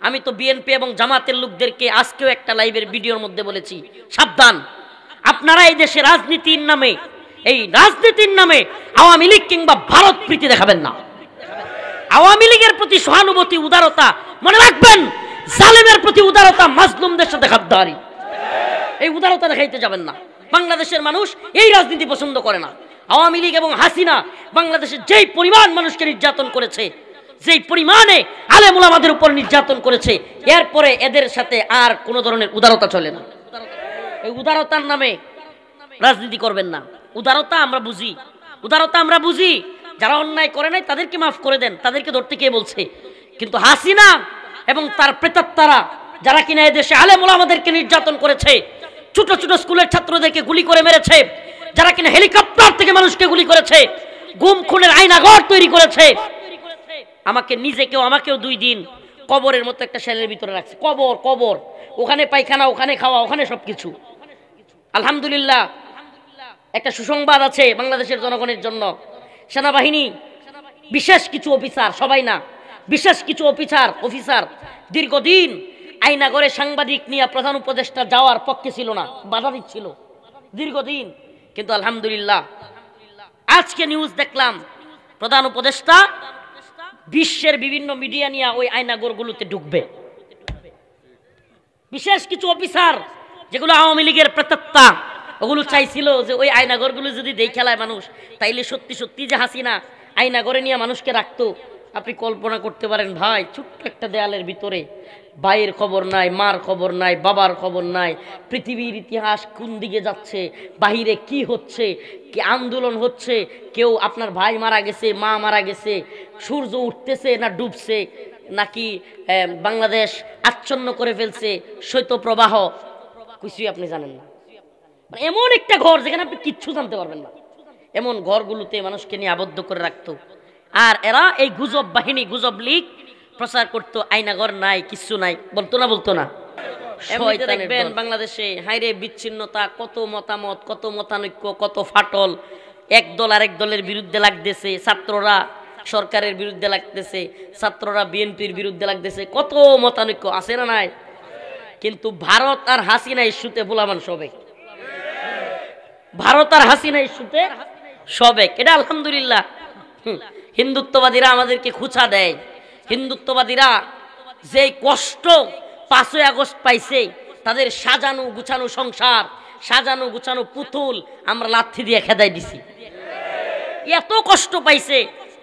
আমি তো বিএনপি এবং জামাতের লোকদেরকে আজকেও একটা লাইভের ভিডিওর মধ্যে বলেছি, সাবধান, আপনারা এই দেশে রাজনীতির নামে, এই রাজনীতির নামে আওয়ামী লীগ কিংবা ভারত প্রীতি দেখাবেন না। আওয়ামী লীগের প্রতি সহানুভূতি, উদারতা, মনে রাখবেন জালেমের প্রতি উদারতা মাজলুমদের সাথে গাদ্দারি, এই উদারতা দেখাইতে যাবেন না। বাংলাদেশের মানুষ এই রাজনীতি পছন্দ করে না। আওয়ামী লীগ এবং হাসিনা বাংলাদেশের যেই পরিমাণ মানুষকে নির্যাতন করেছে, যেই পরিমাণে আলেম ওলামাদের উপর নির্যাতন করেছে, এরপরে এদের সাথে আর কোনো ধরনের উদারতা চলে না। এই উদারতার নামে রাজনীতি করবেন না। উদারতা আমরা বুঝি, উদারতা আমরা বুঝি, যারা অন্যায় করে নাই তাদেরকে মাফ করে দেন, তাদেরকে ধরতে কে বলছে? কিন্তু হাসিনা এবং তার প্রেতাত্মারা যারা কিনা এদেশে আলেম ওলামাদেরকে নির্যাতন করেছে, ছোট ছোট স্কুলের ছাত্রদেরকে গুলি করে মেরেছে, যারা কিনা হেলিকপ্টার থেকে মানুষকে গুলি করেছে, গুম খুনের আয়নাঘর তৈরি করেছে, আমাকেও 2 দিন কবরের মতো একটা সেলের ভিতরে রাখছে। কবর, ওখানে পায়খানা, ওখানে খাওয়া, ওখানে সবকিছু। আলহামদুলিল্লাহ, একটা সুসংবাদ আছে বাংলাদেশের জনগণের জন্য। সেনাবাহিনী বিশেষ কিছু অফিসার, সবাই না, বিশেষ কিছু অফিসার দীর্ঘদিন আয়নাগরে সাংবাদিক নিয়ে প্রধান উপদেষ্টা যাওয়ার পক্ষে ছিল না, বাধা দিচ্ছিল দীর্ঘদিন। কিন্তু আলহামদুলিল্লাহ আজকে নিউজ দেখলাম প্রধান উপদেষ্টা বিশ্বের বিভিন্ন মিডিয়া নিয়ে ওই আয়নাগরগুলোতে ঢুকবে। বিশেষ কিছু অফিসার যেগুলো আওয়ামী লীগের প্রেতাত্মা, ওগুলো চাইছিল যে ওই আয়নাগরগুলো যদি দেখালায় মানুষ, তাইলে সত্যি সত্যি যে হাসিনা আয়নাগরে নিয়ে মানুষকে রাখতো। আপনি কল্পনা করতে পারেন ভাই, ছোট্ট একটা দেয়ালের ভিতরে ভাইয়ের খবর নাই, মার খবর নাই, বাবার খবর নাই, পৃথিবীর ইতিহাস কোন দিকে যাচ্ছে, বাহিরে কি হচ্ছে, কি আন্দোলন হচ্ছে, কেউ আপনার ভাই মারা গেছে, মা মারা গেছে, সূর্য উঠতেছে না ডুবছে, নাকি বাংলাদেশ আচ্ছন্ন করে ফেলছে শৈত্যপ্রবাহ, কিছুই আপনি জানেন না। এমন একটা ঘর যেখানে আপনি কিচ্ছু জানতে পারবেন না, এমন ঘরগুলোতে মানুষকে নিয়ে আবদ্ধ করে রাখতো। আর এরা এই গুজব বাহিনী, গুজব লীগ প্রচার করতো আয়নাঘর নাই, কিচ্ছু নাই, বলতো না। দেখবেন বাংলাদেশে হাইরে বিচ্ছিন্নতা, কত মতামত, কত মতানৈক্য, কত ফাটল, এক দল আরেক দলের বিরুদ্ধে লাগতেছে, ছাত্ররা সরকারের বিরুদ্ধে লাগতেছে, ছাত্ররা বিএনপির বিরুদ্ধে লাগতেছে, কত মতানৈক্য আছে না নাই? কিন্তু ভারত আর হাসিনা ইস্যুতে ভোলামান সবেক, ভারত আর হাসিনা ইস্যুতে সবেক। এটা আলহামদুলিল্লাহ। হিন্দুত্ববাদীরা আমাদেরকে খুঁচা দেয়, হিন্দুত্ববাদীরা যে কষ্ট 5ই আগস্ট পাইছে, তাদের সাজানো গুছানো সংসার, সাজানো গুছানো পুতুল আমরা লাথি দিয়ে খেদাই দিছি। এত কষ্ট পাইছে,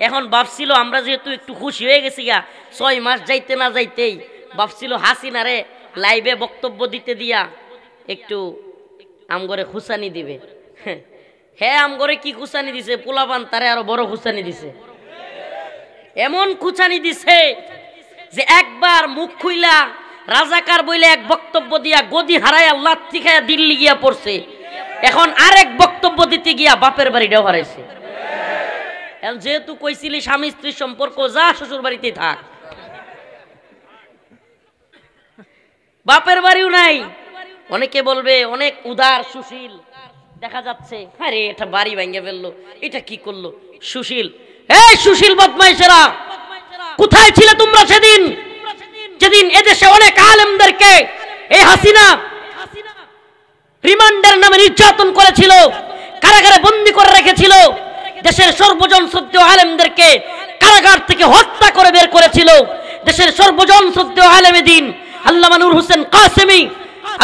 এখন ভাবছিল আমরা যেহেতু একটু খুশি হয়ে গেছি গা, 6 মাস যাইতে না যাইতেই ভাবছিল হাসিনারে লাইভে বক্তব্য দিতে দিয়া একটু আমগরে খুসানি দিবে। হ্যাঁ, আমগরে কি খুসানি দিছে, পোলাপান তারে আরো বড় খুসানি দিছে। এমন খুচানি দিছে যে একবার মুখ খুইলা রাজাকার বইলে এক বক্তব্য দিয়া গদি হারায় লাথি খায়া দিল্লি গিয়া পড়ছে, এখন আরেক বক্তব্য দিতে গিয়া বাপের বাড়িটাও হারাইছে। যেহেতু কইছিলি স্বামী স্ত্রীর সম্পর্ক, যা শ্বশুর বাড়িতেই থাক, বাপের বাড়িও নাই। অনেকে বলবে অনেক উদার সুশীল দেখা যাচ্ছে, আরে এটা বাড়ি ভাঙে ফেললো, এটা কি করলো সুশীল। এই সুশীল বদমাইশেরা, কোথায় ছিলে তোমরা সেদিন, যেদিন এদেশে অনেক আলেমদেরকে এই হাসিনা রিমান্ডের নামে নির্যাতন করেছিল, কারাগারে বন্দী করে রেখেছিল, দেশের সর্বজন শ্রদ্ধেয় আলেমদেরকে কারাগার থেকে হত্যা করে বের করেছিল। দেশের সর্বজন শ্রদ্ধেয় আলেমে দ্বীন আল্লামা নূর হোসেন কাসেমী,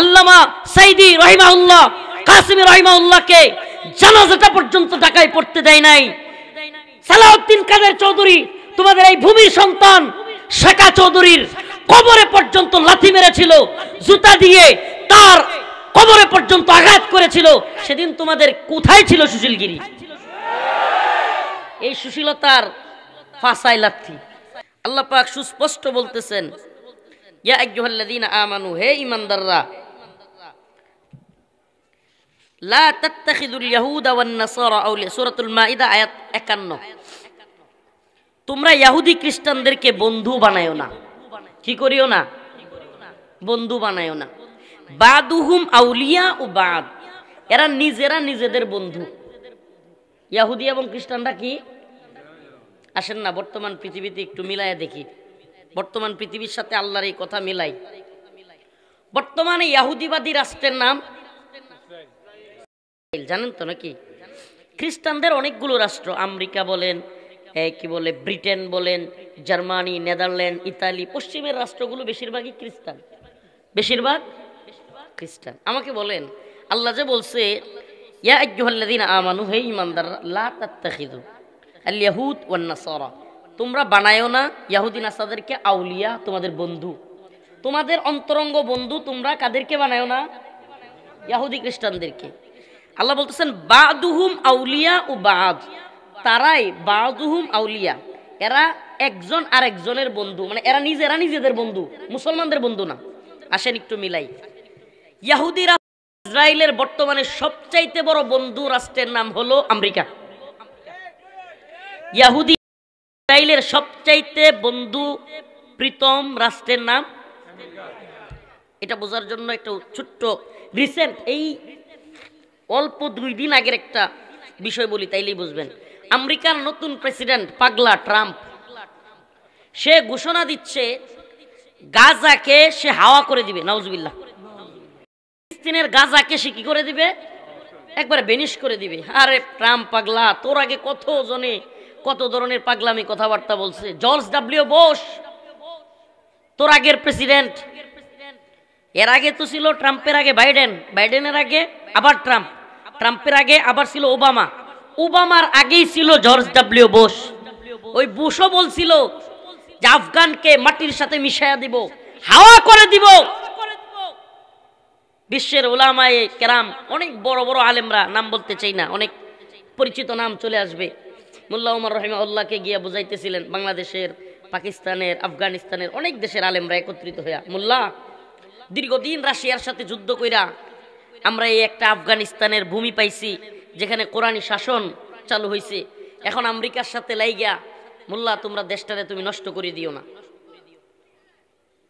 আল্লামা সাইদি রহিমাহুল্লাহ, কাসেমী রহিমাহুল্লাহকে জানাজাটা পর্যন্ত ঢাকায় পড়তে দেয় নাই। সালাউদ্দিন কাদের চৌধুরী, তোমাদের এই ভূমির সন্তান শেখা চৌধুরীর কবরে পর্যন্ত লাথি মেরেছিল, জুতা দিয়ে তার কবরে পর্যন্ত আঘাত করেছিল। সেদিন তোমাদের কোথায় ছিল সুশীলগিরি? এই সুশীলতার ফাঁসায় লাথি। আল্লাহ পাক সুস্পষ্ট বলতেছেন, ইয়া আইয়ুহাল্লাযীনা আমানু, হে ঈমানদাররা, লা তাত্তাখিযুল ইয়াহুদা ওয়ান নাসারা আউলিয়া, সূরাতুল মাইদা আয়াত 51। তোমরা ইহুদি খ্রিস্টানদেরকে বন্ধু বানায়ো না। কি করিও না? বন্ধু বানায়ো না। বাদুহুম আউলিয়া ও বাদ, এরা নিজেরা নিজেদের বন্ধু। ইহুদি এবং খ্রিস্টানরা কি? আসেন না বর্তমান পৃথিবীতে একটু মিলায়া দেখি, বর্তমান পৃথিবীর সাথে আল্লাহর এই কথা মিলাই। বর্তমানে ইহুদিবাদী রাষ্ট্রের নাম জানেন তো নাকি? খ্রিস্টানদের অনেকগুলো রাষ্ট্র, আমেরিকা বলেন, কি বলে ব্রিটেন বলেন, জার্মানি, নেদারল্যান্ড, ইতালি, পশ্চিমের রাষ্ট্রগুলো বেশিরভাগই খ্রিস্টান, বেশিরভাগ খ্রিস্টান। আমাকে বলেন, আল্লাহ যে বলছে ইয়া আইয়ুহাল্লাযীনা আমানু, হে ঈমানদাররা, লা তাত্তাখিযু আল ইয়াহুদ ওয়ান নাসারা, তোমরা বানায়ো না ইহুদি নাসারাদেরকে আউলিয়া, তোমাদের বন্ধু, তোমাদের অন্তরঙ্গ বন্ধু। তোমরা কাদেরকে বানায়ো না? ইহুদি খ্রিস্টানদেরকে। আল্লাহ বলতেছেন বাদুহুম আউলিয়া ও বাদ, তারাই বাদুহুম আউলিয়া, এরা একজন আর একজনের বন্ধু, মানে এরা নিজেদের বন্ধু, মুসলমানদের বন্ধু না। আসেন একটু মিলাই। ইহুদিরা ইসরায়েলের বর্তমানে সবচাইতে বড় বন্ধু রাষ্ট্রের নাম হলো আমেরিকা। ইহুদি ইসরায়েলের সবচাইতে বন্ধু প্রীতম রাষ্ট্রের নাম। এটা বোঝার জন্য একটা ছোট্ট রিসেন্ট, এই অল্প 2 দিন আগের একটা বিষয় বলি, তাইলেই বুঝবেন। আমেরিকার নতুন প্রেসিডেন্ট পাগলা ট্রাম্প, সে ঘোষণা দিচ্ছে গাজাকে সে হাওয়া করে দিবে। নাউজুবিল্লাহ। ফিলিস্তিনের গাজাকে সে কি করে দিবে? একবারে বেনিশ করে দিবে। আরে ট্রাম্প পাগলা, তোর আগে কত জনে কত ধরনের পাগলামি কথাবার্তা বলছে। জর্জ ডব্লিউ বুশ তোর আগের প্রেসিডেন্ট, এর আগে তো ছিল ট্রাম্পের আগে বাইডেন, বাইডেনের আগে আবার ট্রাম্প, ট্রাম্পের আগে আবার ছিল ওবামা, ওবামার আগেই ছিল জর্জ ডব্লিউ বুশ। ওই বুশও বলছিল যে আফগানকে মাটির সাথে মিশাইয়া দিব, হাওয়া করে দিব। বিশ্বের উলামায়ে কেরাম, অনেক বড় বড় আলেমরা, নাম বলতে চাই না, অনেক পরিচিত নাম চলে আসবে, মোল্লা ওমর রাহিমাহুল্লাহকে গিয়া বুঝাইতেছিলেন বাংলাদেশের, পাকিস্তানের, আফগানিস্তানের অনেক দেশের আলেমরা একত্রিত হইয়া, মোল্লা দীর্ঘদিন রাশিয়ার সাথে যুদ্ধ কইরা আমরা এই একটা আফগানিস্তানের ভূমি পাইছি যেখানে কোরআনী শাসন চালু হয়েছে। এখন আমেরিকার সাথে লাইগা মোল্লা তোমরা দেশটারে তুমি নষ্ট করে দিও না।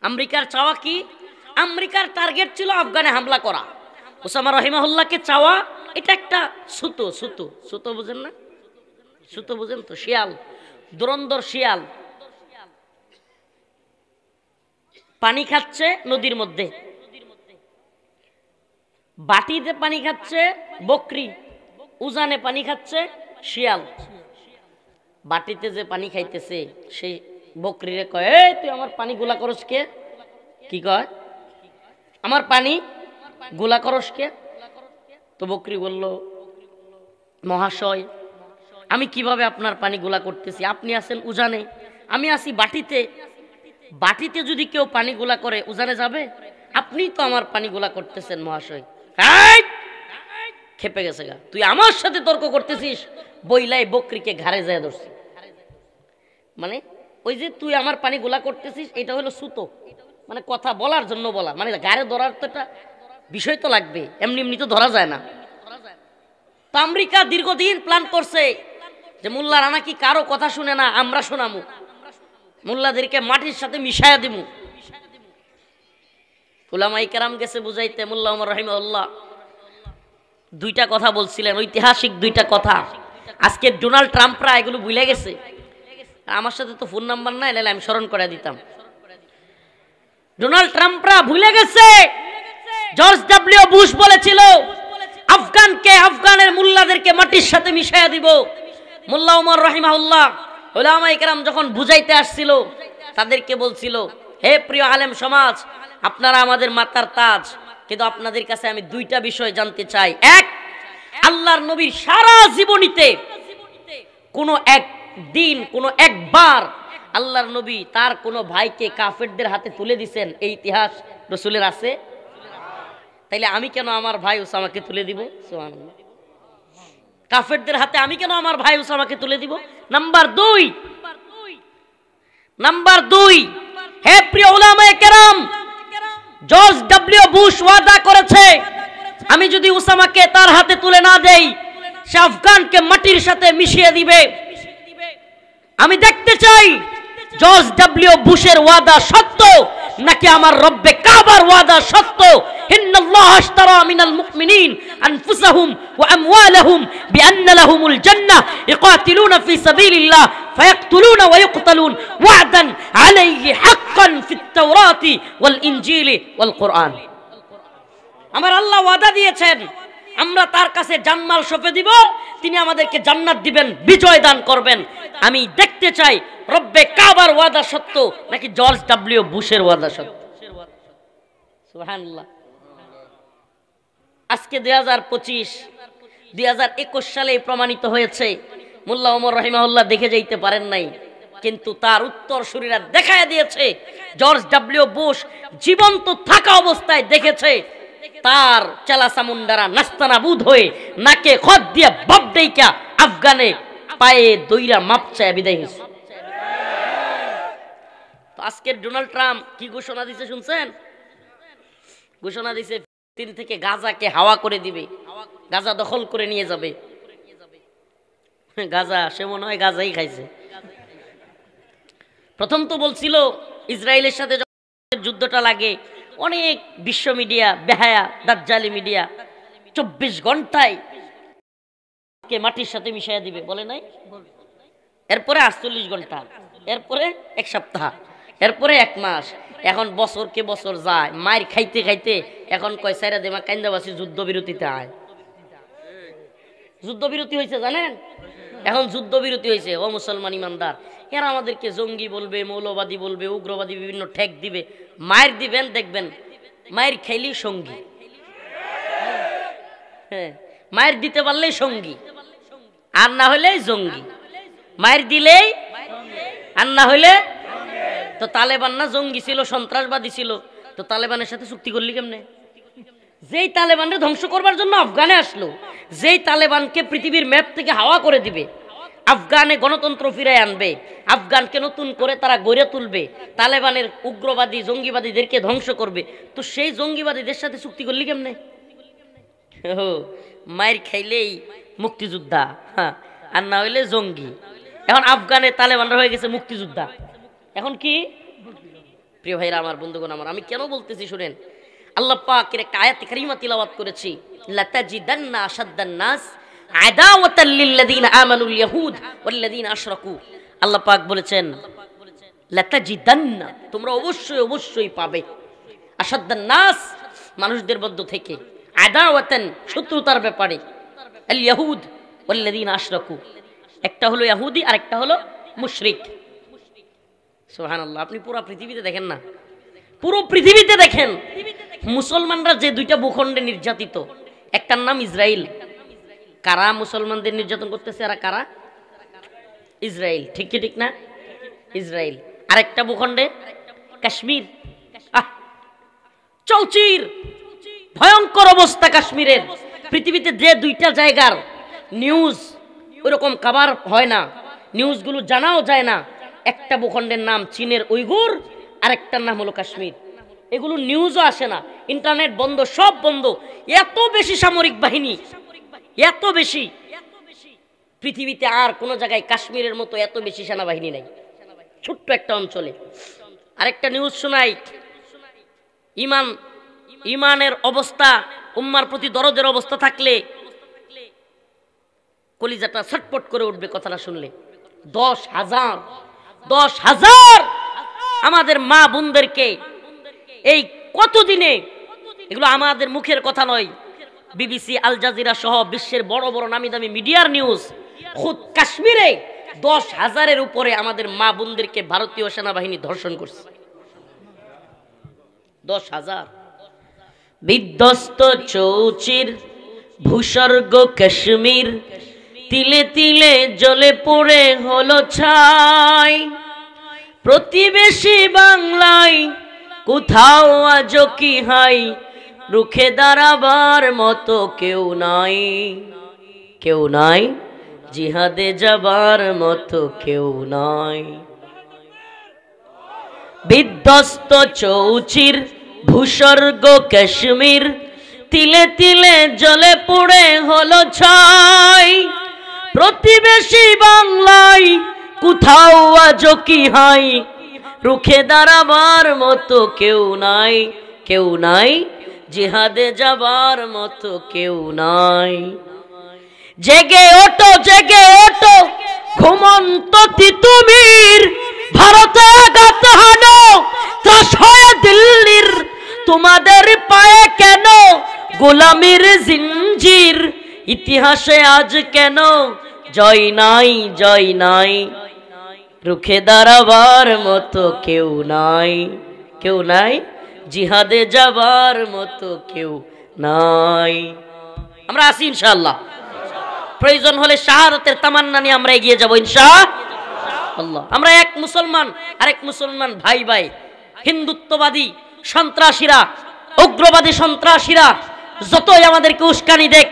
আমেরিকার চাওয়া কি? আমেরিকার টার্গেট ছিল আফগানে হামলা করা। ওসামা রাহিমাহুল্লাহকে চাওয়া এটা একটা সুতো, সুতো, সুতো বুঝেন না? সুতো বুঝেন তো? শিয়াল, দুরন্দর শিয়াল পানি খাচ্ছে নদীর মধ্যে, বাটিতে পানি খাচ্ছে বকরি, উজানে পানি খাচ্ছে শিয়াল। বাটিতে যে পানি খাইতেছে সেই বকরিরে কয়, এই তুই আমার পানি গুলা করস কে? কি কয়? আমার পানি গুলা করস কে? তো বকরি বলল, মহাশয় আমি কিভাবে আপনার পানি গুলা করতেছি? আপনি আছেন উজানে, আমি আছি বাটিতে, বাটিতে যদি কেউ পানি গুলা করে উজানে যাবে? আপনি তো আমার পানি গুলা করতেছেন মহাশয়। খেপে গেছে গা, তুই আমার সাথে তর্ক করতেছিস? বইলাই বকরিকে ঘাড়ে যায় ধরছে। মানে ওই যে তুই আমার পানি গোলা করতেছিস, এটা হলো সুতো, মানে কথা বলার জন্য বলা, মানে ঘাড়ে ধরার তো একটা বিষয় তো লাগবে, এমনি এমনি তো ধরা যায় না। তো আমেরিকা দীর্ঘদিন প্ল্যান করছে যে মোল্লারা নাকি কারো কথা শুনে না, আমরা শোনামু, মোল্লাদেরকে মাটির সাথে মিশায়া দিমু। উলামায়ে কেরাম গেছে বুঝাইতে, মোল্লা ওমর রাহিমাহুল্লাহ 2টা কথা বলছিলেন, ঐতিহাসিক 2টা কথা। আজকে ডোনাল্ড ট্রাম্পরা এগুলো ভুলে গেছে। আমার সাথে তো ফোন নাম্বার নাই, নাহলে আমি স্মরণ করে দিতাম। ডোনাল্ড ট্রাম্পরা ভুলে গেছে জর্জ ডব্লিউ বুশ বলেছিল আফগানকে, আফগানের মুল্লাদেরকে মাটির সাথে মিশাইয়া দিব। মোল্লা ওমর রাহিমাহুল্লাহ উলামায়ে কেরাম যখন বুঝাইতে আসছিল, তাদেরকে বলছিল, হে প্রিয় আলেম সমাজ, আপনারা আমাদের মাথার তাজ, কিন্তু আপনাদের কাছে আমি 2টা বিষয় জানতে চাই। এক, আল্লাহর নবীর সারা জীবনীতে কোনো একদিন, কোনো একবার আল্লাহর নবী তার কোনো ভাইকে কাফেরদের হাতে তুলে দিছেন, এই ইতিহাস রাসূলের আছে? তাইলে আমি কেন আমার ভাই উসামাকে তুলে দিব? সুবহানাল্লাহ। কাফেরদের হাতে আমি কেন আমার ভাই উসামাকে তুলে দিব? নাম্বার 2, হে প্রিয় উলামায়ে কেরাম, জর্জ ডব্লিউ বুশ ওয়াদা করেছে আমি যদি উসামাকে তার হাতে তুলে না দেই, সে আফগানকে মাটির সাথে মিশিয়ে দিবে। আমি দেখতে চাই জর্জ ডব্লিউ বুশের ওয়াদা সত্য নাকি আমার রব্বে কাবার ওয়াদা সত্য। ইন্নাল্লাহ আশতারা মিনাল মুমিনিন আনফুসাহুম ওয়া আমওয়ালাহুম বিআন্না লাহুমুল জান্নাহ ইকাতিলুনা ফি সাবিলিল্লাহ ফায়াকতুলুনা ওয়া ইউকতালুন ওয়া'দান আলাইহি হাক্কান ফিত তাওরাতি ওয়াল ইনজিলি ওয়াল কুরআন। আমার আল্লাহ ওয়াদা দিয়েছেন, আমরা তার কাছে জানমাল সঁপে দিব, তিনি আমাদেরকে জান্নাত দিবেন, বিজয় দান করবেন। আমি দেখতে চাই রব্বে কাবার ওয়াদা সত্য নাকি জর্জ ডব্লিউ বুশের ওয়াদা সত্য। সুবহানাল্লাহ। আজকে 2025 2021 সালে প্রমাণিত হয়েছে। মোল্লা ওমর রাহিমাহুল্লাহ দেখে যাইতে পারেন নাই, কিন্তু তার উত্তরসূরিরা দেখায় দিয়েছে। জর্জ ডব্লিউ বুশ জীবন্ত থাকা অবস্থায় দেখেছে তার চালাসামুন্ডারা নাস্তানাবুদ হয়ে নাকে খত দিয়ে বাপ দেইকা আফগানে পায়ে দইরা মাপ চায় বিদায় হয়েছে। তো আজকের ডোনাল্ড ট্রাম্প কি ঘোষণা দিছে শুনছেন? ঘোষণা দিছে চীন থেকে গাজাকে হাওয়া করে দিবে, গাজা দখল করে নিয়ে যাবে। গাজা, সে মনে হয় গাজাই খাইছে। প্রথম তো বলছিল ইসরায়েলের সাথে যুদ্ধটা লাগে, অনেক বিশ্ব মিডিয়া বেহায়া দাজ্জালি মিডিয়া 24 ঘন্টায় কে মাটির সাথে মিশাইয়া দিবে বলে নাই। এরপরে 48 ঘন্টা, এরপরে এক সপ্তাহ, এরপরে 1 মাস। এখন বছরকে বছর যায়, মায়ের খাইতে খাইতে এখন কয় সাইরা দেমা কান্দাবাসী যুদ্ধবিরতিতে আয়। যুদ্ধবিরতি হয়েছে জানেন? এখন যুদ্ধবিরতি হয়েছে। ও মুসলমান ইমানদার, এরা আমাদেরকে জঙ্গি বলবে, মৌলবাদী বলবে, উগ্রবাদী বিভিন্ন ঠেক দিবে, মায়ের দিবেন, দেখবেন মায়ের খাইলেই সঙ্গী। হ্যাঁ, মায়ের দিতে পারলেই সঙ্গী, আর না হলে জঙ্গি। মায়ের দিলেই, আর না হইলে তো তালেবান না জঙ্গি ছিল, সন্ত্রাসবাদী ছিল, তো তালেবানের সাথে চুক্তি করলি কেমনে? যেই তালেবানকে ধ্বংস করবার জন্য আফগানে আসলো, যেই তালেবানকে পৃথিবীর ম্যাপ থেকে হাওয়া করে দিবে, আফগানে গণতন্ত্র ফিরায় আনবে, আফগানকে নতুন করে তারা গড়ে তুলবে, তালেবানের উগ্রবাদী জঙ্গিবাদীদেরকে ধ্বংস করবে, তো সেই জঙ্গিবাদীদের সাথে চুক্তি করলি কেমনে? মায়ের খাইলেই মুক্তিযোদ্ধা, হ্যাঁ, আর না হইলে জঙ্গি। এখন আফগানে তালেবানরা হয়ে গেছে মুক্তিযোদ্ধা। এখন কি প্রিয় ভাইরা আমার, বন্ধুগণ আমার, আমি কেন বলতেছি শুনেন। আল্লাহ পাকের একটা আয়াতে কারিমা তিলাওয়াত করেছি, লাতাজিদান্না আশাদ্দান নাস আদাওয়াতাল লিল্লাযিনা আমানুল ইয়াহুদ ওয়াল্লাযিনা আশরাকু। আল্লাহ পাক বলেছেন লাতাজিদান্না, তোমরা অবশ্যই অবশ্যই পাবে, আশাদ্দান নাস মানুষদের মধ্য থেকে, আদাওয়াতান শত্রুতার ব্যাপারে, আল ইয়াহুদ ওয়াল্লাযিনা আশরাকু, একটা হলো ইহুদি আর একটা হলো মুশরিক। সুবহানাল্লাহ। আপনি পুরো পৃথিবীতে দেখেন না, পুরো পৃথিবীতে দেখেন মুসলমানরা যে 2টা ভূখণ্ডে নির্যাতিত, একটার নাম ইসরায়েল। কারা মুসলমানদের নির্যাতন করতেছে? এরা কারা? ইসরায়েল। ঠিক কি ঠিক না? ইসরায়েল। আরেকটা ভূখণ্ডে কাশ্মীর। চৌচির ভয়ঙ্কর অবস্থা কাশ্মীরের। পৃথিবীতে যে 2টা জায়গার নিউজ ওইরকম কভার হয় না, নিউজগুলো জানাও যায় না, একটা ভূখণ্ডের নাম চীনের উইগুর, আরেকটার নাম হলো কাশ্মীর। এগুলো নিউজও আসে না, ইন্টারনেট বন্ধ, সব বন্ধ। এত বেশি সামরিক বাহিনী, এত বেশি, পৃথিবীতে আর কোনো জায়গায় কাশ্মীরের মতো এত বেশি সেনাবাহিনী নাই, ছোট্ট একটা অঞ্চলে। আরেকটা নিউজ শোনাই, ইমানের অবস্থা, উম্মার প্রতি দরদের অবস্থা থাকলে কলিজাটা ছটপট করে উঠবে কথাটা শুনলে। 10,000 আমাদের মা বোনদেরকে এই কতদিনে, এগুলো আমাদের মুখের কথা নয়, বিবিসি, আল জাজিরা সহ বিশ্বের বড় বড় নামি দামি মিডিয়ার নিউজ, খুদ কাশ্মীরে 10,000-এর উপরে আমাদের মা বোনদেরকে ভারতীয় সেনাবাহিনী ধর্ষণ করছে। 10,000। বিধ্বস্ত চৌচির, ভূস্বর্গ কাশ্মীর, তিলে তিলে জ্বলে পড়ে হলো ছাই। প্রতিবেশী বাংলায় কোথাও আজও কি হাই, রুখে দাঁড়াবার মতো কেউ নাই, কেউ নাই, জিহাদে যাবার মতো কেউ নাই। বিধ্বস্ত চৌচির, ভূস্বর্গ কাশ্মীর, তিলে তিলে জ্বলে পড়ে হলো ছাই। প্রতিবেশী বাংলায় কোথাও আজও কি হাই, রুখে দাঁড়াবার মতো কেউ নাই, কেউ নাই, জিহাদে যাবার মতো কেউ নাই। জেগে ওঠো, জেগে ওঠো, ঘুমন্ত তিতুমির ভারতে আঘাত হানো, ত্রাস হয় দিল্লির তোমাদের পায়ে কেন, গোলামির জিঞ্জির ইতিহাসে আজ কেন জয় নাই, জয় নাই, রুখে দাঁড়াবার মতো কেউ নাই, কেউ নাই, জিহাদে যাবার মতো কেউ নাই। আমরা আছি ইনশাআল্লাহ, প্রয়োজন হলে শাহাদাতের তামান্না নিয়ে আমরা এগিয়ে যাব ইনশাআল্লাহ। আমরা এক মুসলমান আরেক মুসলমান ভাই ভাই। হিন্দুত্ববাদী সন্ত্রাসীরা, উগ্রবাদী সন্ত্রাসীরা যতই আমাদেরকে উস্কানি দেখ,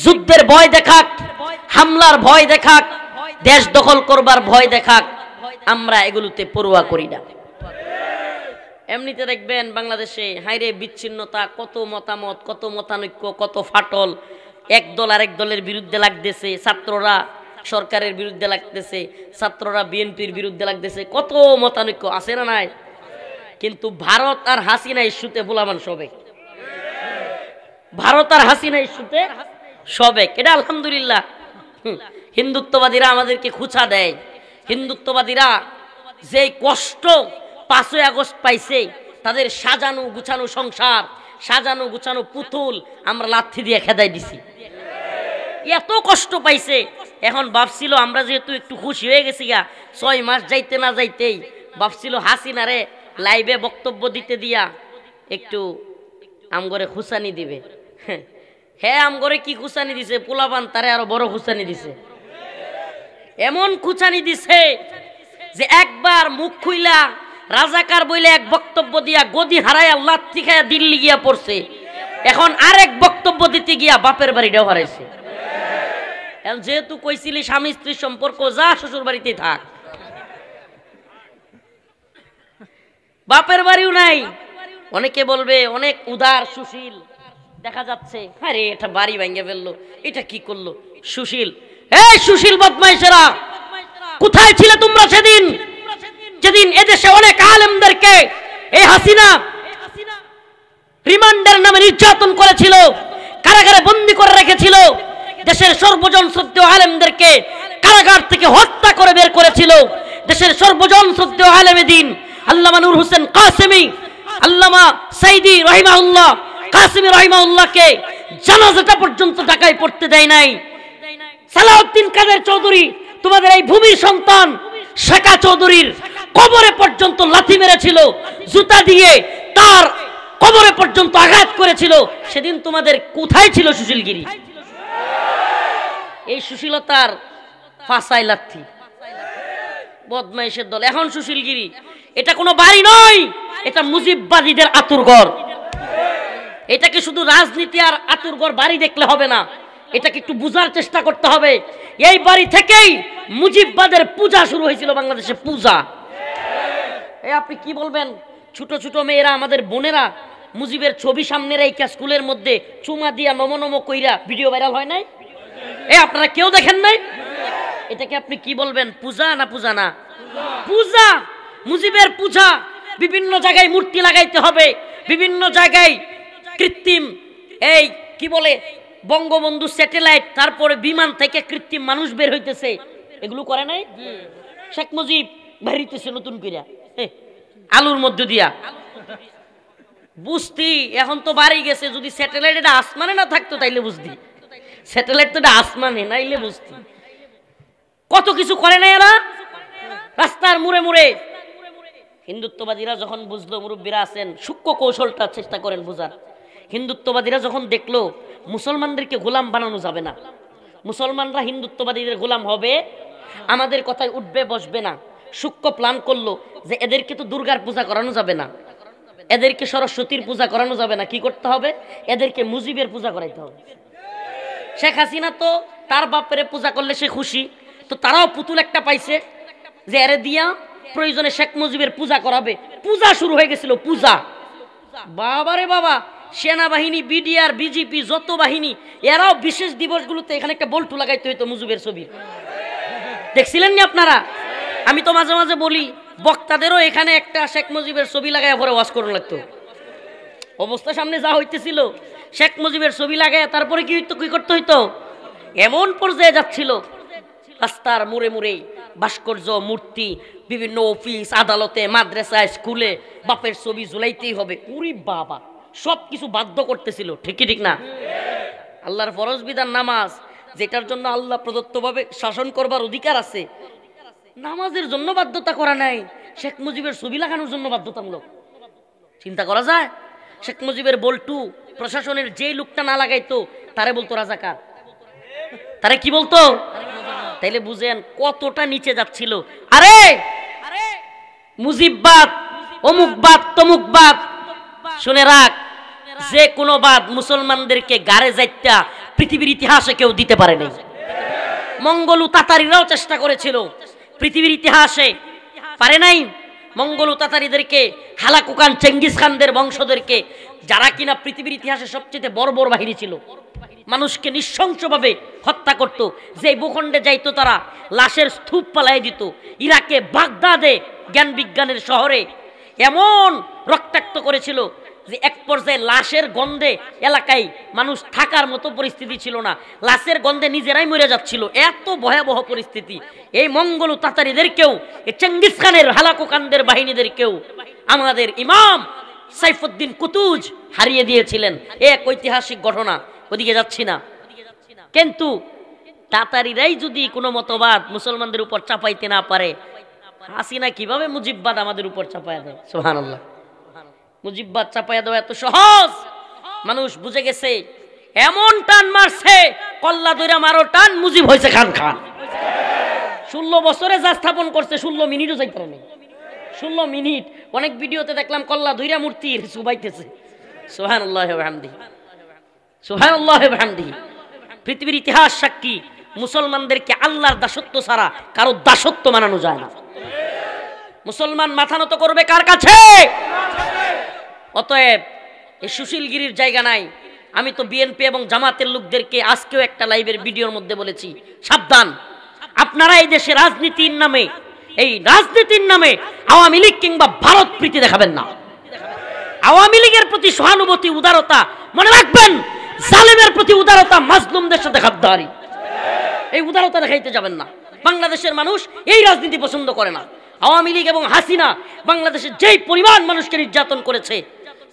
যুদ্ধের ভয় দেখাক, হামলার ভয় দেখাক, দেশ দখল করবার ভয় দেখাক, আমরা এগুলোতে পরোয়া করি না। এমনিতে দেখবেন বাংলাদেশে হাইরে বিচ্ছিন্নতা, কত মতামত, কত মতানৈক্য, কত ফাটল, এক দল আরেক দলের বিরুদ্ধে লাগতেছে, ছাত্ররা সরকারের বিরুদ্ধে লাগতেছে, ছাত্ররা বিএনপির বিরুদ্ধে লাগতেছে, কত মতানৈক্য আছে না নাই? কিন্তু ভারত আর হাসিনা ইস্যুতে ভোলামান সবেক, ভারত আর হাসিনা ইস্যুতে সবেক, এটা আলহামদুলিল্লাহ। হিন্দুত্ববাদীরা আমাদেরকে খুঁচা দেয়, হিন্দুত্ববাদীরা যে কষ্ট 5ই আগস্ট পাইছে, তাদের সাজানো গুছানো সংসার, সাজানো গুছানো পুতুল আমরা লাথি দিয়ে খেদাই দিছি, এত কষ্ট পাইছে। এখন ভাবছিল আমরা যেহেতু একটু খুশি হয়ে গেছি গা, 6 মাস যাইতে না যাইতেই ভাবছিল হাসিনারে লাইভে বক্তব্য দিতে দিয়া একটু আমগরে খুসানি দিবে। হ্যাঁ, আমগরে কি খুসানি দিছে, পোলাপান তারে আরো বড় খুসানি দিছে, এমন খুসানি দিছে যে একবার মুখ খুইলা রাজাকার বইলে এক বক্তব্য দিয়া গদি হারায় লাথি খায়া দিল্লি গিয়া পড়ছে, এখন আরেক বক্তব্য দিতে গিয়া বাপের বাড়িটাও হারাইছে। যেহেতু কইছিলি স্বামী স্ত্রীর সম্পর্ক, যা শ্বশুর বাড়িতেই থাক, বাপের বাড়িও নাই। অনেকে বলবে অনেক উদার সুশীল দেখা যাচ্ছে, আরে এটা বাড়ি ভেঙে ফেললো, এটা কি করলো সুশীল। এই সুশীল বদমাইশেরা, কোথায় ছিলে তোমরা সেদিন, যেদিন এদেশে অনেক আলেমদেরকে এই হাসিনা রিমান্ডের নামে নির্যাতন করেছিল, কারাগারে বন্দী করে রেখেছিল, দেশের সর্বজন শ্রদ্ধেয় আলেমদেরকে কারাগার থেকে হত্যা করে বের করেছিল, দেশের সর্বজন শ্রদ্ধেয় আলেমে দ্বীন আল্লামা নূর হোসেন কাসেমি, আল্লামা সাইদি রহিমাহুল্লাহ, কাসেমি রহিমাহুল্লাহকে জানাজাটা পর্যন্ত ঢাকায় পড়তে দেয় নাই। সালাউদ্দিন কাদের চৌধুরী, তোমাদের এই ভূমির সন্তান শেখা চৌধুরীর কবরে পর্যন্ত লাথি মেরেছিল, জুতা দিয়ে তার কবরে পর্যন্ত আঘাত করেছিল। সেদিন তোমাদের কোথায় ছিল সুশীলগিরি? এই সুশীলতার ফাঁসাই লাথি, বদমাইশের দল। এখন সুশীলগিরি এটা কোনো বাড়ি নয়, এটা মুজিববাদীদের আতুরঘর। এটাকে শুধু রাজনীতি আর আতুরঘর বাড়ি দেখলে হবে না, এটাকে একটু বুঝার চেষ্টা করতে হবে। এই বাড়ি থেকেই মুজিববাদের পূজা শুরু হয়েছিল বাংলাদেশে, পূজা। এই আপনি কি বলবেন, ছোট ছোট মেয়েরা, আমাদের বোনেরা মুজিবের ছবি সামনে রেখে স্কুলের মধ্যে চুমা দিয়া নম নম কইরা ভিডিও ভাইরাল হয় নাই? আপনারা কেউ দেখেন নাই? এটাকে আপনি কি বলবেন, পূজা না পূজা না? পূজা, মুজিবের পূজা। বিভিন্ন জায়গায় মূর্তি লাগাইতে হবে, বিভিন্ন জায়গায় কৃত্রিম এই কি বলে বঙ্গবন্ধু স্যাটেলাইট, তারপরে বিমান থেকে কৃত্রিম মানুষ বের হইতেছে, এগুলো করে নাই? শেখ মুজিব বেরিতেছে নতুন কইরা আলুর মধ্য দিয়া, বুঝতি। এখন তো বাড়ি গেছে, যদি স্যাটেলাইট এটা আসমানে না থাকতো তাইলে বুঝতি, স্যাটেলাইট তো এটা আসমানে নাইলে বুঝতি। কত কিছু করে না এরা রাস্তার মুড়ে মুড়ে। হিন্দুত্ববাদীরা যখন বুঝলো, মুরব্বীরা আছেন, সূক্ষ্ম কৌশলটা চেষ্টা করেন বোঝার। হিন্দুত্ববাদীরা যখন দেখলো মুসলমানদেরকে গোলাম বানানো যাবে না, মুসলমানরা হিন্দুত্ববাদীদের গোলাম হবে, আমাদের কথায় উঠবে বসবে না, সূক্ষ্ম প্ল্যান করলো যে এদেরকে তো দুর্গার পূজা করানো যাবে না, এদেরকে সরস্বতীর পূজা করানো যাবে না, কি করতে হবে, এদেরকে মুজিবের পূজা করাইতে হবে। শেখ হাসিনা তো তার বাপের পূজা করলে সে খুশি, তো তারাও পুতুল একটা পাইছে যে এরে দিয়া প্রয়োজনে শেখ মুজিবের পূজা করাবে। পূজা শুরু হয়ে গেছিল, পূজা। বাবারে বাবা, সেনাবাহিনী, বিডিআর, বিজেপি, যত বাহিনী, এরাও বিশেষ দিবসগুলোতে এখানে একটা বল্টু লাগাইতে হইতো মুজিবের ছবি। দেখছিলেন নি আপনারা? আমি তো মাঝে মাঝে বলি, বক্তাদেরও এখানে একটা শেখ মুজিবের ছবি লাগাই পরে ওয়াজ করুন লাগতো। অবস্থা সামনে যা হইতেছিল, শেখ মুজিবের ছবি লাগায় তারপরে কি হইতো, কি করতে হইতো, এমন পর্যায়ে যাচ্ছিল। রাস্তার মোড়ে মোড়ে ভাস্কর্য, মূর্তি, বিভিন্ন অফিস আদালতে, মাদ্রাসায়, স্কুলে বাপের ছবি ঝুলাইতেই হবে। উরি বাবা, সব কিছু বাধ্য করতেছিল, ঠিকই ঠিক না? আল্লাহর ফরজ বিধান নামাজ, যেটার জন্য আল্লাহ প্রদত্তভাবে শাসন করবার অধিকার আছে, নামাজের জন্য বাধ্যতা করা নাই, শেখ মুজিবের ছবি লাগানোর জন্য বাধ্যতামূলক। চিন্তা করা যায়? শেখ মুজিবের বল্টু প্রশাসনের যে লোকটা না লাগাইতো তারে বলতো রাজাকার, তারে কি বলতো? তাইলে বুঝেন কতটা নিচে যাচ্ছিল। আরে মুজিববাদ, অমুকবাদ, তমুকবাদ, শুনে রাখ, যে কোনো বাদ মুসলমানদেরকে গাড়ে যাইতা পৃথিবীর ইতিহাসে কেউ দিতে পারে নাই। মঙ্গলু তাতারিরাও চেষ্টা করেছিল, পৃথিবীর ইতিহাসে পারে নাই। মঙ্গলু তাতারিদেরকে, হালাকুকান চেঙ্গিস খানদের বংশদেরকে, যারা কিনা পৃথিবীর ইতিহাসে সবচেয়ে বর্বর বাহিনী ছিল, মানুষকে নৃশংসভাবে হত্যা করত, যে ভূখণ্ডে যাইতো তারা লাশের স্তূপ পালাই দিত। ইরাকে বাগদাদে জ্ঞান বিজ্ঞানের শহরে এমন রক্তাক্ত করেছিল যে এক পর্যায়ে লাশের গন্ধে এলাকায় মানুষ থাকার মতো পরিস্থিতি ছিল না, লাশের গন্ধে নিজেরাই মরে যাচ্ছিল, এত ভয়াবহ পরিস্থিতি। এই মঙ্গলু তাতারিদেরকেও, এই চেঙ্গিস খানের হালাকুকানদের বাহিনীদেরকেও আমাদের ইমাম সাইফুদ্দিন কুতুজ হারিয়ে দিয়েছিলেন। এক ঐতিহাসিক ঘটনা, ওদিকে যাচ্ছি না। কিন্তু তাতারিরাই যদি কোনো মতবাদ মুসলমানদের উপর চাপাইতে না পারে, হাসিনা কিভাবে মুজিববাদ আমাদের উপর চাপায়া দেয়? সুবহানাল্লাহ। মুজিববাদ চাপায়া দেওয়া এত সহজ, মানুষ বুঝে গেছে। এমন টান মারছে, কল্লা দইরা মারো টান, মুজিব হয়েছে খান খান। 16 বছরে যা স্থাপন করছে 16 মিনিটও যাইতে পারে নাই। 16 মিনিট। অনেক ভিডিওতে দেখলাম কল্লা দইরা মূর্তি চুবাইতেছে। সুবহানাল্লাহ ওয়া বিহামদিহি, সুবহানাল্লাহ ওয়া বিহামদিহি। পৃথিবীর ইতিহাস সাক্ষী, মুসলমানদেরকে আল্লাহর দাসত্ব ছাড়া কারো দাসত্ব মানানো যায় না। মুসলমান মাথা নত করবে কার কাছে? অতএব এই সুশীলগিরির জায়গা নাই। আমি তো বিএনপি এবং জামাতের লোকদেরকে আজকেও একটা লাইভের ভিডিওর মধ্যে বলেছি, সাবধান, আপনারা এই দেশে রাজনীতির নামে, এই রাজনীতির নামে আওয়ামী লীগ কিংবা ভারত প্রীতি দেখাবেন না। আওয়ামী লীগের প্রতি সহানুভূতি, উদারতা, মনে রাখবেন জালেমের প্রতি উদারতা মাজলুমদের সাথে গাদ্দারি, এই উদারতা দেখাইতে যাবেন না। বাংলাদেশের মানুষ এই রাজনীতি পছন্দ করে না। আওয়ামী লীগ এবং হাসিনা বাংলাদেশে যেই পরিমাণ মানুষকে নির্যাতন করেছে,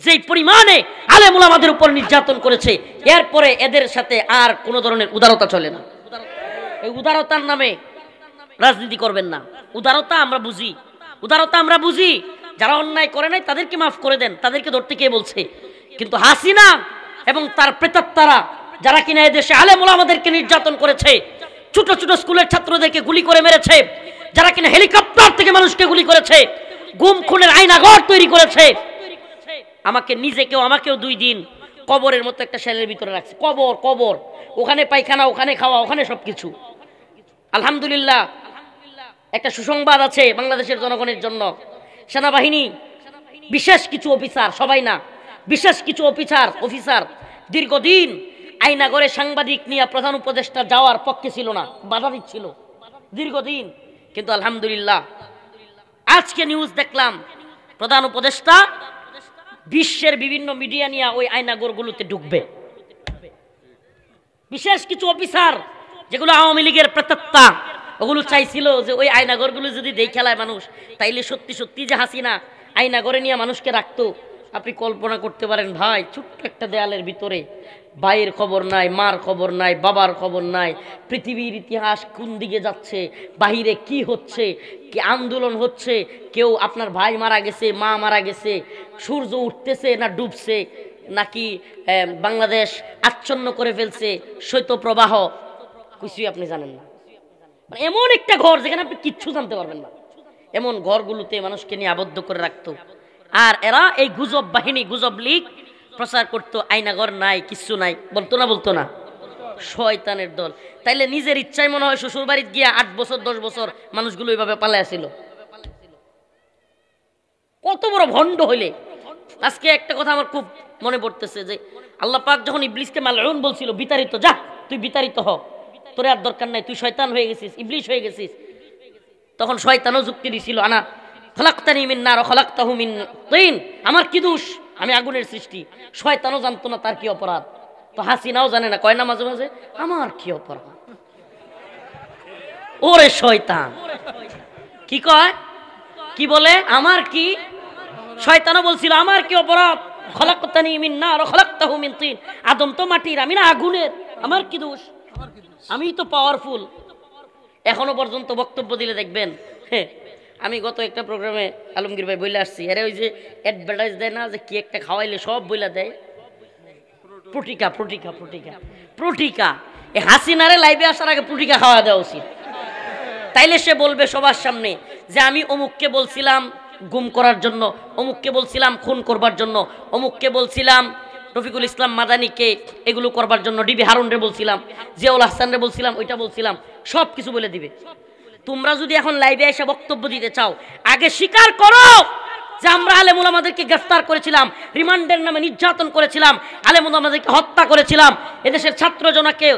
যেই পরিমাণে আলেম ওলামাদের উপর নির্যাতন করেছে, এরপরে এদের সাথে আর কোনো ধরনের উদারতা চলে না। এই উদারতার নামে রাজনীতি করবেন না। উদারতা আমরা বুঝি, উদারতা আমরা বুঝি, যারা অন্যায় করে নাই তাদেরকে মাফ করে দেন, তাদেরকে ধরতে কে বলছে? কিন্তু হাসিনা এবং তার প্রেতাত্মারা যারা কিনা এদেশে আলেম ওলামাদেরকে নির্যাতন করেছে, ছোট ছোট স্কুলের ছাত্রদেরকে গুলি করে মেরেছে, যারা কিনা হেলিকপ্টার থেকে মানুষকে গুলি করেছে, গুম খুনের আয়নাঘর তৈরি করেছে, আমাকে নিজেকেও আমাকেও 2 দিন কবরের মতো একটা সেলের ভিতরে রাখছে। কবর, কবর, ওখানে পায়খানা, ওখানে খাওয়া, ওখানে সবকিছু। আলহামদুলিল্লাহ, একটা সুসংবাদ আছে বাংলাদেশের জনগণের জন্য। সেনাবাহিনী বিশেষ কিছু অফিসার, সবাই না, বিশেষ কিছু অফিসার দীর্ঘদিন আয়নাগরে সাংবাদিক নিয়ে প্রধান উপদেষ্টা যাওয়ার পক্ষে ছিল না, বাধা দিচ্ছিল দীর্ঘদিন। কিন্তু আলহামদুলিল্লাহ আজকে নিউজ দেখলাম প্রধান উপদেষ্টা বিশ্বের বিভিন্ন মিডিয়া নিয়ে ওই আয়নাগরগুলোতে ঢুকবে। বিশেষ কিছু অফিসার যেগুলো আওয়ামী লীগের প্রেতাত্মা, ওগুলো চাইছিল যে ওই আয়নাগরগুলো যদি খেলায় মানুষ, তাইলে সত্যি সত্যি যে হাসিনা আয়নাগরে নিয়ে মানুষকে রাখতো। আপনি কল্পনা করতে পারেন ভাই, ছোট্ট একটা দেয়ালের ভিতরে ভাইয়ের খবর নাই, মার খবর নাই, বাবার খবর নাই, পৃথিবীর ইতিহাস কোন দিকে যাচ্ছে, বাহিরে কি হচ্ছে, কি আন্দোলন হচ্ছে, কেউ আপনার ভাই মারা গেছে, মা মারা গেছে, সূর্য উঠতেছে না ডুবছে, নাকি বাংলাদেশ আচ্ছন্ন করে ফেলছে শৈত্যপ্রবাহ, কিছুই আপনি জানেন না। এমন একটা ঘর যেখানে আপনি কিচ্ছু জানতে পারবেন না, এমন ঘরগুলোতে মানুষকে নিয়ে আবদ্ধ করে রাখতো। আর এরা এই গুজব বাহিনী, গুজব লীগ প্রচার করতো আয়নাঘর নাই, কিচ্ছু নাই, বলতো না? শয়তানের দল। তাইলে নিজের ইচ্ছায় মনে হয় শ্বশুর বাড়িতে গিয়া 8 বছর 10 বছর মানুষগুলো এইভাবে পালায় ছিল। কত বড় ভণ্ড হইলে। আজকে একটা কথা আমার খুব মনে পড়তেছে যে আল্লাহ পাক যখন ইবলিসকে মালউন বলছিল, বিতাড়িত, যা তুই বিতাড়িত হ, তোর আর দরকার নাই, তুই শয়তান হয়ে গেছিস, ইবলিস হয়ে গেছিস, তখন শয়তানও যুক্তি দিছিল, আনা খলাকতানি মিন নার ওয়া খলাকতাহু মিন তিন, আমার কি দোষ, আমি আগুনের সৃষ্টি। শয়তানও জানতো না তার কি অপরাধ, তো হাসিনাও জানে না, কয় না মাঝে মাঝে আমার কি অপরাধ। ওরে শয়তান কি কয়, কি বলে, আমার কি, শয়তানও বলছিল আমার কি অপরাধ, খলাকতানি মিন নার ওয়া খলাকতাহু মিন তিন, আদম তো মাটির আমি না আগুনের, আমার কি দোষ, আমি তো পাওয়ারফুল। এখনো পর্যন্ত বক্তব্য দিলে দেখবেন, আমি গত একটা প্রোগ্রামে আলমগীর ভাই বইলে আসছি, আরে ওই যে অ্যাডভার্টাইজ দেয় না যে কি একটা খাওয়াইলে সব বইলা দেয়, প্রটিকা প্রটিকা প্রটিকা প্রটিকা, এই হাসিনারে লাইভে আসার আগে প্রটিকা খাওয়া দেওয়া উচিত। তাইলে সে বলবে সবার সামনে যে আমি অমুককে বলছিলাম গুম করার জন্য, অমুককে বলছিলাম খুন করবার জন্য, অমুককে বলছিলাম রফিকুল ইসলাম মাদানিকে এগুলো করবার জন্য, ডিবি হারুনরে বলছিলাম, জিয়াউল হাসানরে বলছিলাম, ওইটা বলছিলাম, সব কিছু বলে দিবে। তোমরা যদি এখন লাইভে এসে বক্তব্য দিতে চাও, আগে স্বীকার করো যে আমরা আলেম ওলামাদেরকে গ্রেফতার করেছিলাম, রিমান্ডের নামে নির্যাতন করেছিলাম, আলেম ওলামাদেরকে হত্যা করেছিলাম, এদেশের ছাত্র জনকে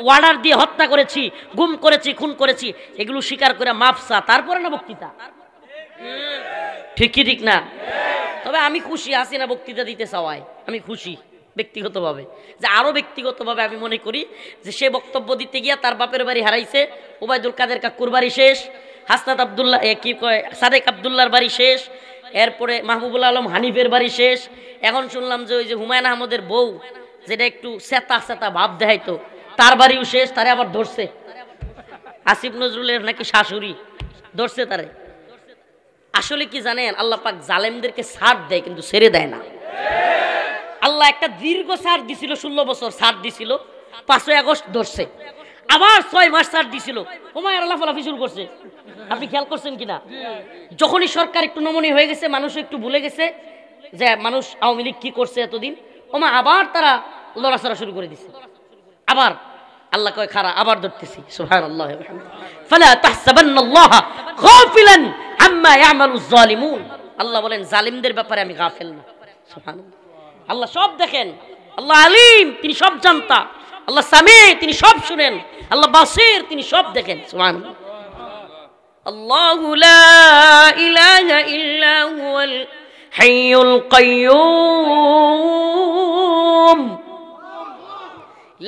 ওয়ার্ডার দিয়ে হত্যা করেছি, গুম করেছি, খুন করেছি, এগুলো স্বীকার করে মাপসা, তারপরে না বক্তৃতা, ঠিক কি ঠিক না? তবে আমি খুশি হাসিনা বক্তৃতা দিতে চাওয়ায়, আমি খুশি ব্যক্তিগতভাবে, যে আরো ব্যক্তিগতভাবে আমি মনে করি যে সে বক্তব্য দিতে গিয়া তার বাপের বাড়ি হারাইছে, ওবায়দুল কাদের কাকুর বাড়ি শেষ, হাসনাত আব্দুল্লাহ কি কয় সাদেক আব্দুল্লাহর বাড়ি শেষ, এরপরে মাহবুবুল আলম হানিফের বাড়ি শেষ, এখন শুনলাম যে ওই যে হুমায়ুন আহমদের বউ যেটা একটু সেতা সেতা ভাব দেখাইতো, তার বাড়িও শেষ, তারে আবার ধরছে, আসিফ নজরুলের নাকি শাশুড়ি ধরছে তারে। আসলে কি জানেন, আল্লাহ পাক জালেমদেরকে ছাড় দেয় কিন্তু ছেড়ে দেয় না। আল্লাহ একটা দীর্ঘ ছাড় দিছিল, 16 বছর ছাড় দিছিল, 5ই আগস্ট ধরছে, আবার 6 মাস ছাড় দিছিল, ওমায় আল্লাহ ফালাফি শুরু করছে। আপনি খেয়াল করছেন কিনা? যখনই সরকার একটু নমনীয় হয়ে গেছে, মানুষ একটু ভুলে গেছে যে মানুষ আওয়ামী লীগ কি করছে এতদিন, ওমা আবার তারা লড়াচড়া শুরু করে দিছে, আবার আল্লাহ কয় খারা আবার ধরতেছি। সুবহানাল্লাহ ওয়া বিহামদিহি, ফালা তাহসাবান্নাল্লাহা গাফিলান আম্মা ইয়ামালুজ জালিমুন। আল্লাহ বলেন জালিমদের ব্যাপারে আমি গাফিল না। সুবহানাল্লাহ, আল্লাহ সব দেখেন, আল্লাহ আলিম, তিনি সব জানতা, আল্লাহ সামি, তিনি সব শুনেন, আল্লাহ বাসির, তিনি সব দেখেন। সুবহানাল্লাহ, আল্লাহু লা ইলাহা ইল্লা হুয়াল হাইয়ুল কাইয়্যুম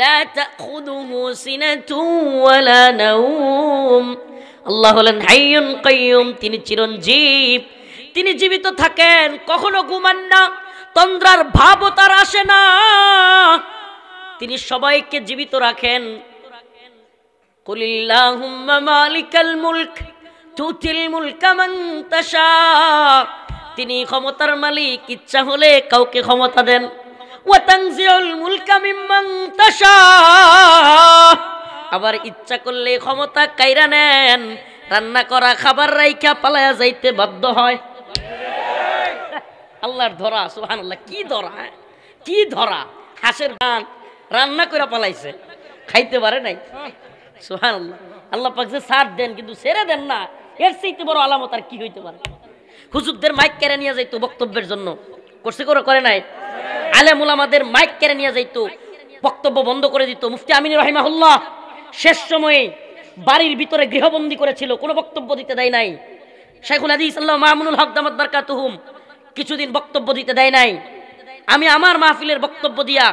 লা তাখুযুহু সিনাতুন ওয়ালা নাওম। আল্লাহ হলেন হাইয়ুল কাইয়্যুম, তিনি চিরঞ্জীব, তিনি জীবিত থাকেন, কখনো ঘুমান না, তন্দ্রার ভাবও তার আসে না, তিনি সবাইকে জীবিত রাখেন। কুলিল্লাহুম্মা মালিকাল মুলক তুতিল মুলকা মান তাশা, তিনি ক্ষমতার মালিক, ইচ্ছা হলে কাউকে ক্ষমতা দেন। ওয়া তানজিউল মুলকা মিম্মান তাশা, আবার ইচ্ছা করলে ক্ষমতা কাইরা নেন, রান্না করা খাবার রাইখা পালায়া যাইতে বাধ্য হয়। আল্লাহর ধরা, সুবহানাল্লাহ, কি ধরা, কি ধরা, হাঁসের গান রান্না করে পালাইছে, খাইতে পারে নাই। সুবহানাল্লাহ, আল্লাহ পাক যে ছাড় দেন কিন্তু ছেড়ে দেন না, এর চাইতে বড় আলামত আর কি হইতে পারে? হুজুরদের মাইক কেড়ে নিয়ে যাইতো বক্তব্যের জন্য, করছে করে নাই? আলেম উলামাদের মাইক কেড়ে নিয়ে যাইতো, বক্তব্য বন্ধ করে দিত। মুফতি আমিন রাহিমাহুল্লাহ শেষ সময়ে বাড়ির ভিতরে গৃহবন্দী করেছিল, কোনো বক্তব্য দিতে দেয় নাই। শাইখুল হাদিস আল্লাহ মামুনুল হক দামাত বারকাতুহুম কিছুদিন বক্তব্য দিতে দেয় নাই। আমি আমার মাহফিলের বক্তব্য দিয়া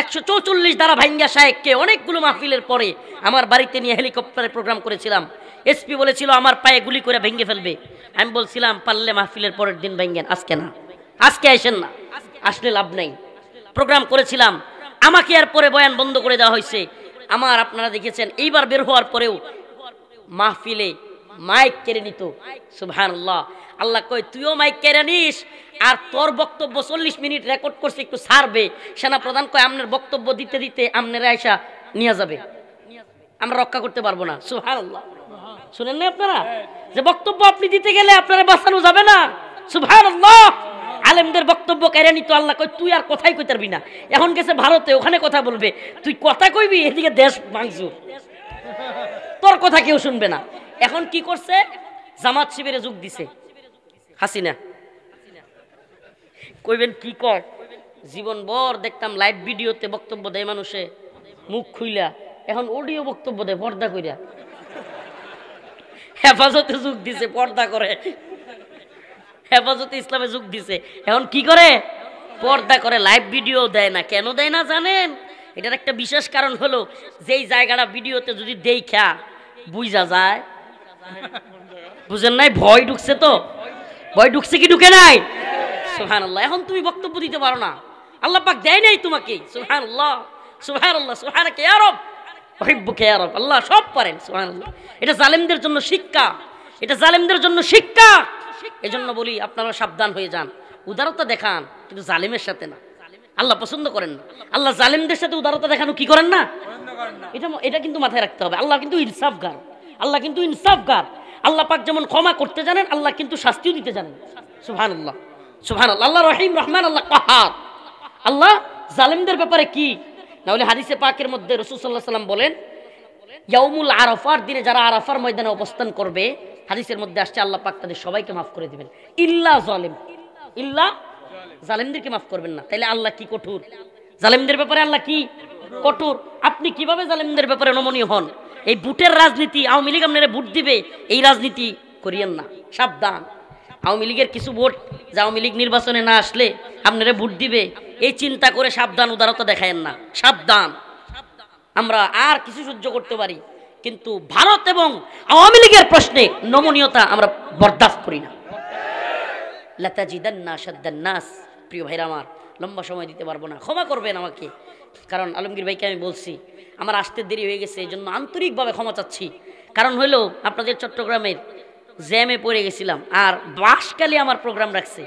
144 দ্বারা ভাঙ্গা শায়েখকে অনেকগুলো মাহফিলের পরে আমার বাড়িতে নিয়ে হেলিকপ্টারে প্রোগ্রাম করেছিলাম। এসপি বলেছিল আমার পায়ে গুলি করে ভেঙে ফেলবে, আমি বলছিলাম পারলে মাহফিলের পরের দিন ভেঙ্গেন, আজকে না, আজকে আসেন না, আসলে লাভ নাই। প্রোগ্রাম করেছিলাম, আমাকে আর পরে বয়ান বন্ধ করে দেওয়া হয়েছে। আমার আপনারা দেখেছেন এইবার বের হওয়ার পরেও মাহফিলে মাইক কেড়ে নিত। সুবহানাল্লাহ, আল্লাহ কয় তুইও মাইক কেড়ে নিস, আর তোর বক্তব্য 40 মিনিট রেকর্ড করছে, একটু ছাড়বে। সেনা প্রধান কয় আপনার বক্তব্য দিতে দিতে আপনারা আয়সা নিয়ে যাবে, আমরা রক্ষা করতে পারবো না। সুবহানাল্লাহ, শুনেন না আপনারা যে বক্তব্য আপনি দিতে গেলে আপনারা বাঁচানো যাবে না। সুবহানাল্লাহ, আলেমদের বক্তব্য কেড়ে নিত। আল্লাহ কয় তুই আর কথাই কইতে পারবি না, এখন গেছে ভারতে, ওখানে কথা বলবে, তুই কথা কইবি, এদিকে দেশ ভাঙচুর, তোর কথা কেউ শুনবে না। এখন কি করছে, জামাত শিবিরে যোগ দিছে হাসিনা। কইবেন কি কয়, জীবন ভর দেখতাম লাইভ ভিডিওতে বক্তব্য দেয় মানুষে মুখ খুইলা, এখন অডিও বক্তব্য দেয় পর্দা কইরা। হেফাজতে যোগ দিছে, পর্দা করে, হেফাজতে ইসলামে যোগ দিছে, এখন কি করে, পর্দা করে, লাইভ ভিডিও দেয় না। কেন দেয় না জানেন? এটার একটা বিশেষ কারণ হলো, যেই জায়গাটা ভিডিওতে যদি দেখা বুঝা যায়, বুঝেন নাই? ভয় ঢুকছে তো, ভয় ঢুকছে কি ঢুকে নাই? সুবহানাল্লাহ। এখন তুমি বক্তব্য দিতে পারো না, আল্লাহ পাক দেয় নাই তোমাকে। সুবহানাল্লাহ, সুবহানাল্লাহ, সুবহানাকা ইয়া রব, উহিব্বুকা ইয়া রব। আল্লাহ সব পারেন। সুবহানাল্লাহ। এটা জালেমদের জন্য শিক্ষা, এটা জালেমদের জন্য শিক্ষা। এজন্য বলি আপনারা সাবধান হয়ে যান, উদারতা দেখান কিন্তু জালেমের সাথে না। আল্লাহ পছন্দ করেন না। আল্লাহ জালেমদের সাথে উদারতা দেখানো কি করেন না, এটা কিন্তু মাথায় রাখতে হবে। আল্লাহ কিন্তু ইনসাফগার, আল্লাহ কিন্তু ইনসাফগার। আল্লাহ পাক যেমন ক্ষমা করতে জানেন, আল্লাহ কিন্তু শাস্তিও দিতে জানেন। সুবহানাল্লাহ, সুবহানাল্লাহ। আল্লাহ রহিম, রহমান, আল্লাহ কাহার। আল্লাহ জালেমদের ব্যাপারে কি না হলে হাদিসে পাকের মধ্যে রাসূল সাল্লাল্লাহু আলাইহি ওয়াসাল্লাম বলেন, ইয়াউমুল আরাফার দিনে যারা আরাফার ময়দানে অবস্থান করবে, হাদিসের মধ্যে আসছে আল্লাহ পাক তাদের সবাইকে মাফ করে দিবেন, ইল্লা জালিম, ইল্লা জালেমদেরকে মাফ করবেন না। তাইলে আল্লাহ কি কঠোর, জালেমদের ব্যাপারে আল্লাহ কি কঠোর। আপনি কিভাবে জালেমদের ব্যাপারে নমনীয় হন? এই বুটের রাজনীতি, আওয়ামী লীগ আপনারা ভোট দিবে, এই রাজনীতি করিয়েন না, সাবধান। আওয়ামী লীগের কিছু ভোট যে আওয়ামী লীগ নির্বাচনে না আসলে আপনারা ভোট দিবে, এই চিন্তা করে সাবধান, উদারতা দেখায়েন না, সাবধান। আমরা আর কিছু সহ্য করতে পারি, কিন্তু ভারত এবং আওয়ামী লীগের প্রশ্নে নমনীয়তা আমরা বরদাস্ত করি না। লাতাজিদান্না আশাদ্দান নাস, প্রিয় ভাইরা আমার, লম্বা সময় দিতে পারবো না, ক্ষমা করবেন আমাকে। কারণ আলমগীর ভাইকে আমি বলছি আমার আসতে দেরি হয়ে গেছে, এই জন্য আন্তরিকভাবে ক্ষমা চাচ্ছি। কারণ হলো আপনাদের চট্টগ্রামের জ্যামে পড়ে গেছিলাম, আর বাঁশখালী আমার প্রোগ্রাম রাখছে,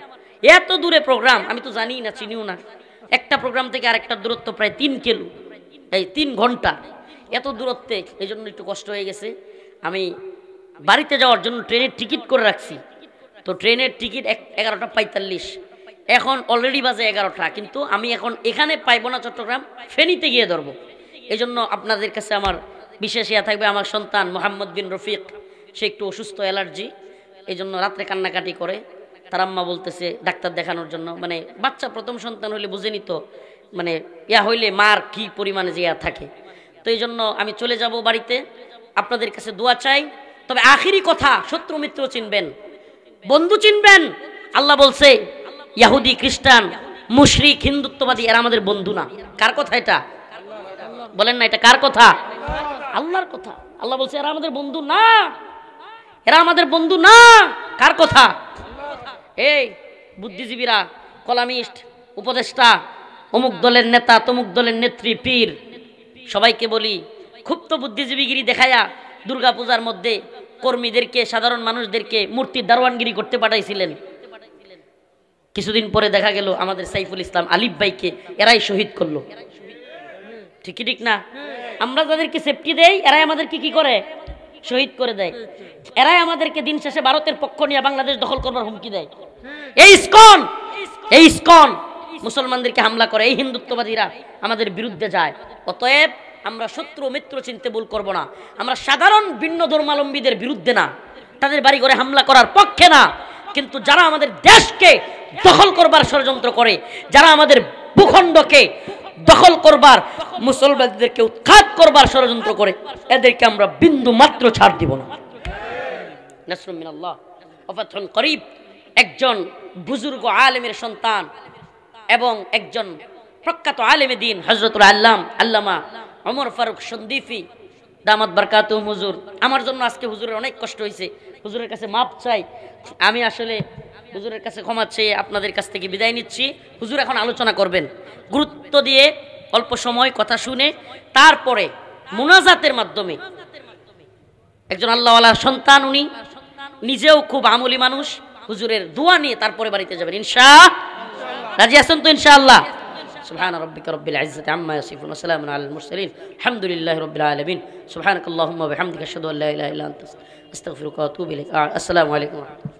এত দূরে প্রোগ্রাম, আমি তো জানি না, চিনিও না। একটা প্রোগ্রাম থেকে আরেকটা দূরত্ব প্রায় 3 কিলো, এই 3 ঘন্টা, এত দূরত্বে, এই জন্য একটু কষ্ট হয়ে গেছে। আমি বাড়িতে যাওয়ার জন্য ট্রেনের টিকিট করে রাখছি, তো ট্রেনের টিকিট 11:45, এখন অলরেডি বাজে 11টা, কিন্তু আমি এখন এখানে পাইব না, চট্টগ্রাম ফেনীতে গিয়ে ধরবো। এই জন্য আপনাদের কাছে আমার বিশেষ ইয়া থাকবে, আমার সন্তান মোহাম্মদ বিন রফিক, সে একটু অসুস্থ, অ্যালার্জি, এই জন্য রাত্রে কান্নাকাটি করে। তার আম্মা বলতেছে ডাক্তার দেখানোর জন্য, মানে বাচ্চা প্রথম সন্তান হইলে বুঝেনি তো, মানে ইয়া হইলে মার কি পরিমাণে যে ইয়া থাকে। তো এই জন্য আমি চলে যাব বাড়িতে, আপনাদের কাছে দোয়া চাই। তবে আখিরি কথা, শত্রু মিত্র চিনবেন, বন্ধু চিনবেন। আল্লাহ বলছে ইহুদি, খ্রিস্টান, মুশরিক, হিন্দুত্ববাদী এরা আমাদের বন্ধু না। কার কথা এটা বলেন না? এটা কার কথা? আল্লাহর কথা। আল্লাহ বলছে এরা আমাদের বন্ধু না, এরা আমাদের বন্ধু না। কার কথা? এই বুদ্ধিজীবীরা, কলামিস্ট, উপদেষ্টা, অমুক দলের নেতা, তমুক দলের নেত্রী, পীর, সবাইকে বলি খুব তো বুদ্ধিজীবীগিরি দেখায়া দুর্গা পূজার মধ্যে কর্মীদেরকে, সাধারণ মানুষদেরকে মূর্তির দারোয়ানগিরি করতে পাঠাইছিলেন। কিছুদিন পরে দেখা গেল আমাদের সাইফুল ইসলাম আলিফ ভাইকে এরাই শহীদ করলো। ঠিকই ঠিক না? আমরা যাদেরকে সেফটি দেই, এরাই আমাদেরকে কি করে? শহীদ করে দেয়। এরাই আমাদেরকে দিন শেষে ভারতের পক্ষ নিয়ে বাংলাদেশ দখল করবার হুমকি দেয়। এই ইসকন মুসলমানদেরকে হামলা করে, এই হিন্দুত্ববাদীরা আমাদের বিরুদ্ধে যায়। অতএব আমরা শত্রু মিত্র চিনতে ভুল করব না। আমরা সাধারণ ভিন্ন ধর্মাবলম্বীদের বিরুদ্ধে না, তাদের বাড়ি ঘরে হামলা করার পক্ষে না, কিন্তু যারা আমাদের দেশকে দখল করবার ষড়যন্ত্র করে, যারা আমাদের ভূখণ্ডকে দখল করবার, মুসলমানদেরকে উৎখাত করবার ষড়যন্ত্র করে, এদেরকে আমরা বিন্দু মাত্র ছাড় দিব না। নাসরুম মিনাল্লাহ ওয়া ফাতহুন করিব, একজন বুজুর্গ আলেমের সন্তান এবং একজন প্রখ্যাত আলেমে দ্বীন হযরতুল আল্লামা ওমর ফারুক সন্দিফি দামাত বারকাতুহুম হুজুর, আমার জন্য আজকে হুজুরের অনেক কষ্ট হয়েছে, হুজুরের কাছে মাপ চাই। আমি আসলে হুজুরের কাছে ক্ষমা চেয়ে আপনাদের কাছ থেকে বিদায় নিচ্ছি। হুজুর এখন আলোচনা করবেন, গুরুত্ব দিয়ে অল্প সময় কথা শুনে তারপরে মুনাজাতের মাধ্যমে, একজন আল্লাহওয়ালার সন্তান, উনি নিজেও খুব আমলি মানুষ, হুজুরের দোয়া নিয়ে তারপরে বাড়িতে যাবেন ইনশাআল্লাহ। রাজি আছেন তো ইনশাআল্লাহ? سبحان ربك رب العزة عما يصفون وسلام على المرسلين الحمد لله رب العالمين سبحانك اللهم وبحمدك أشهد أن لا إله إلا أنت أستغفرك وأتوب إليك السلام عليكم ورحمة الله.